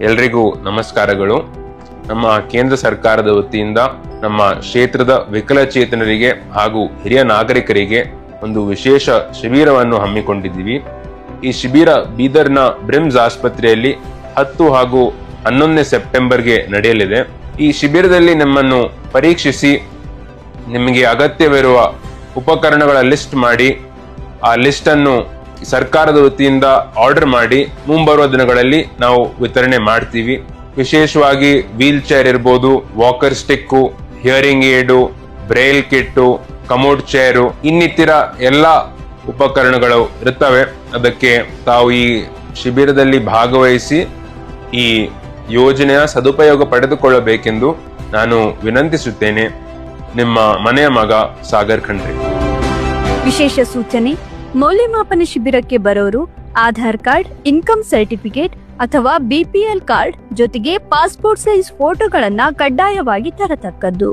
ಎಲ್ರಿಗೂ ನಮಸ್ಕಾರಗಳು. ನಮ್ಮ ಕೇಂದ್ರ ಸರ್ಕಾರದ ವತಿಯಿಂದ ನಮ್ಮ ಕ್ಷೇತ್ರದ ವಿಕಲಚೇತನರಿಗೆ ಹಾಗೂ ಹಿರಿಯ ನಾಗರಿಕರಿಗೆ ಒಂದು ವಿಶೇಷ ಶಿಬಿರವನ್ನು ಹಮ್ಮಿಕೊಂಡಿದ್ದೀವಿ. ಈ ಶಿಬಿರ ಬೀದರ್ನ ಬ್ರಿಮ್ಸ್ ಆಸ್ಪತ್ರೆಯಲ್ಲಿ 10 ಹಾಗೂ 11ನೇ ಸೆಪ್ಟೆಂಬರ್ಗೆ ನಡೆಯಲಿದೆ. ಈ ಶಿಬಿರದಲ್ಲಿ ನಮ್ಮನ್ನು ಪರೀಕ್ಷಿಸಿ ನಿಮಗೆ ಅಗತ್ಯವಿರುವ ಉಪಕರಣಗಳ ಲಿಸ್ಟ್ ಮಾಡಿ ಆ ಲಿಸ್ಟ್ ಅನ್ನು ಸರ್ಕಾರದ ವತಿಯಿಂದ ಆರ್ಡರ್ ಮಾಡಿ ಮುಂಬರುವ ದಿನಗಳಲ್ಲಿ ನಾವು ವಿತರಣೆ ಮಾಡ್ತೀವಿ. ವಿಶೇಷವಾಗಿ ವೀಲ್ ಚೇರ್ ಇರ್ಬೋದು, walker stick, hearing aid, braille kit, commode chair, ಇನ್ನಿತರ ಎಲ್ಲ ಉಪಕರಣಗಳು ಇರುತ್ತವೆ. ಅದಕ್ಕೆ ತಾವು ಈ ಶಿಬಿರದಲ್ಲಿ ಭಾಗವಹಿಸಿ ಈ ಯೋಜನೆಯ ಸದುಪಯೋಗ ಪಡೆದುಕೊಳ್ಳಬೇಕೆಂದು ನಾನು ವಿನಂತಿಸುತ್ತೇನೆ. ನಿಮ್ಮ ಮನೆಯ ಮಗ ಸಾಗರ್ ಖಂಡ್ರೆ. ವಿಶೇಷ ಸೂಚನೆ: ಮೌಲ್ಯಮಾಪನ ಶಿಬಿರಕ್ಕೆ ಬರೋರು ಆಧಾರ್ ಕಾರ್ಡ್, ಇನ್ಕಮ್ ಸರ್ಟಿಫಿಕೇಟ್ ಅಥವಾ ಬಿಪಿಎಲ್ ಕಾರ್ಡ್ ಜೊತೆಗೆ ಪಾಸ್ಪೋರ್ಟ್ ಸೈಜ್ ಫೋಟೋಗಳನ್ನ ಕಡ್ಡಾಯವಾಗಿ ತರತಕ್ಕದ್ದು.